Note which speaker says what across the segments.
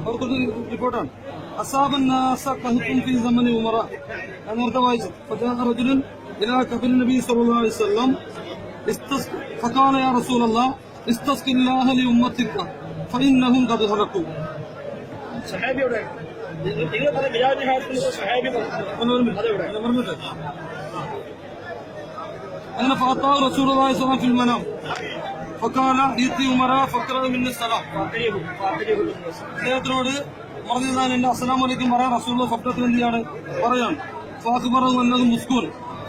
Speaker 1: അവർക്കൊരു റിപ്പോർട്ടാണ്. അസാബന്നാസ കഹ്തും ഫീ സമനി ഉമറ. ഞാൻ നേരത്തെ വായിച്ചു. ഫജാഅ റജുലുൻ ഇലാ ഖബരി നബി സല്ലല്ലാഹു അലൈഹി വസല്ലം ഫഖാല യാ റസൂലല്ലാഹ് ഇസ്തസ്ഖില്ലാഹ ലി ഉമ്മത്തിക ഫഇന്നഹും ഖദ് ഹലകു.
Speaker 2: സഹാബിയുടെ നിങ്ങൾ പറഞ്ഞ ബിലാലിന്റെ ഹാദിസിൽ സഹാബി പറഞ്ഞു.
Speaker 1: അങ്ങനെ ഫഅത്താഹു റസൂലുള്ളാഹി സ്വല്ലല്ലാഹു അലൈഹി വസല്ലം ഫിൽ മനാം ഫഖാല ഈതി ഉമറ ഫഖറ മിൻ സലാം. അദ്ദേഹത്തിനോട് പറഞ്ഞതാണ് എന്റെ അസ്സലാമു അലൈക്കും പറയാൻ റസൂലുള്ളാഹി ഫഖറത്തിൽ എന്ത് ചെയ്യാണ് പറയാണ്. ഫഅഖ്ബറഹു അന്നഹു മുസ്കൂൻ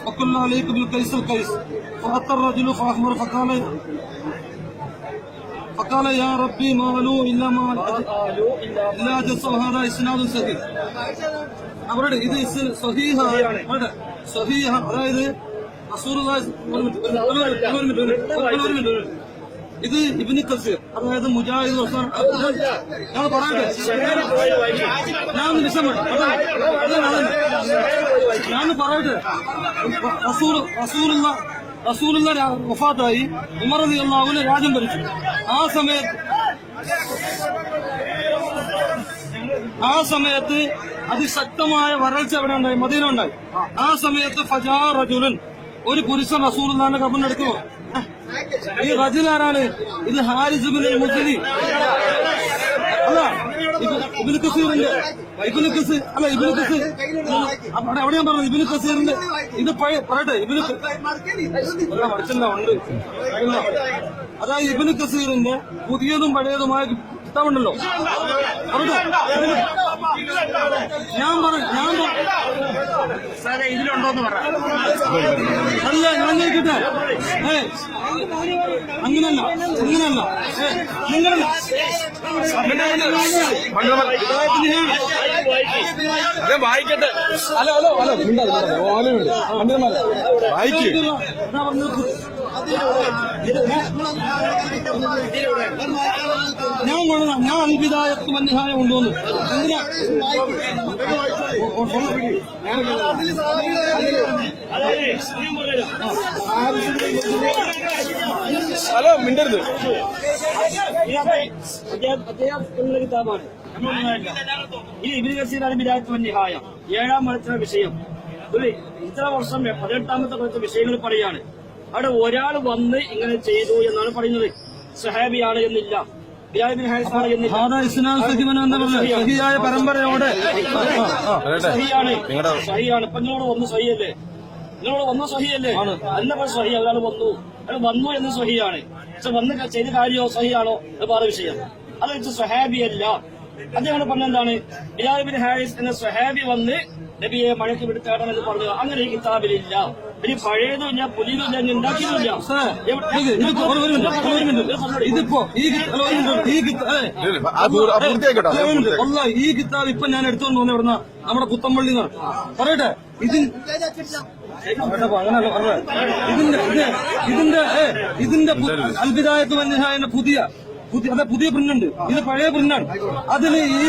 Speaker 1: വഖുല്ല അലൈക ബിൽ ഖൈസ് ഖൈസ് ഫഅത്ത الرجل فأخبر فقال يا ربي ما قالوا إلا ما إلا جسوا هذا إسناد صحيح. അവരുടെ ഇത് സഹീഹ അതായത് ഇത് ഇബ്നു കസീർ അതായത് മുജാഹിദ് ഞാൻ പറയട്ടെ ഞാൻ പറയട്ടെ റസൂലുള്ള വഫാത്തായി ഉമർ റളിയല്ലാഹു അൻഹു രാജ്യം ഭരിച്ചു. ആ സമയത്ത് അതിശക്തമായ വരൾച്ച എവിടെ ഉണ്ടായി? മദീന ഉണ്ടായി. ആ സമയത്ത് ഫജാ റജുലുൻ ഒരു പുരുഷൻ റസൂലുള്ളാഹിന്റെ ഖബറിനടുത്ത് പോകും. ഈ റജുൽ ആരാണ്? ഇത് ഹാരിസ് ഇബ്നുൽ മുസ്ലി അല്ല ഇബ്നു കസീറിന്റെ ഇബ്നു കസീർ അവിടെ ഞാൻ പറഞ്ഞത് ഇബ്നു കസീറിന്റെ ഇത് പറയട്ടെ മറിച്ചല്ല ഉണ്ട്. അതായത് ഇബ്നു കസീറിന്റെ പുതിയതും പഴയതുമായ കിതാബുണ്ടല്ലോ
Speaker 2: ഇതിലുണ്ടോന്ന് പറ.
Speaker 1: അല്ല ഞാൻ ചോദിക്കട്ടെ അങ്ങനല്ല
Speaker 2: വായിക്കട്ടെ.
Speaker 1: ഞാൻ അൽബിദായത്ത് വന്നിഹായ കൊണ്ടുവന്നു.
Speaker 2: ഹലോ മിണ്ടരുത്. കിതാബാണ് ഇത് ഇബ്നു കസീർ അൽബിദായത്ത് വന്നിഹായ 7-ാം മലത്തിലെ വിഷയം. ഇത്ര വർഷം 18-ാമത്തെ കുറച്ച് വിഷയങ്ങൾ പറയാണ്. അവിടെ ഒരാൾ വന്ന് ഇങ്ങനെ ചെയ്തു എന്നാണ് പറയുന്നത്. സഹാബിയാണ് എന്നില്ല,
Speaker 1: പരമ്പരയോടെ
Speaker 2: സഹിയാണ്. ഇപ്പൊ നിങ്ങളോട് വന്നു സഹിയല്ലേ? അല്ല സഹി ഒരാൾ വന്നു എന്ന് സഹിയാണ്. പക്ഷെ വന്ന് ചെയ്ത കാര്യമോ സഹിയാണോ അത് വേറെ വിഷയം. അത് വെച്ച് സഹാബിയല്ല. അദ്ദേഹം പറഞ്ഞെന്താണ്? ബിലാൽ ഇബ്നു ഹാരിസ് എന്ന സഹാബി വന്ന് നബിയെ മഴയ്ക്ക് വിടുത്താടണം എന്ന് പറഞ്ഞു. അങ്ങനെ ഈ കിതാബിലില്ല. ഇനി പഴയതും ഇല്ല പുതിയതും ഇല്ല, ഉണ്ടാക്കിയതുമില്ല.
Speaker 1: ഇതിപ്പോ ഈ കിതാബ് ഇപ്പൊ ഞാൻ എടുത്തോണ്ട് വന്ന ഇവിടുന്ന നമ്മുടെ പുത്തമ്പള്ളി പറയട്ടെ. ഇതിന്റെ അൽബിദായത്ത് വന്നിഹായന്റെ പുതിയ പ്രിന്റുണ്ട്. ഇത് പഴയ പ്രിന്റാണ്. അതില് ഈ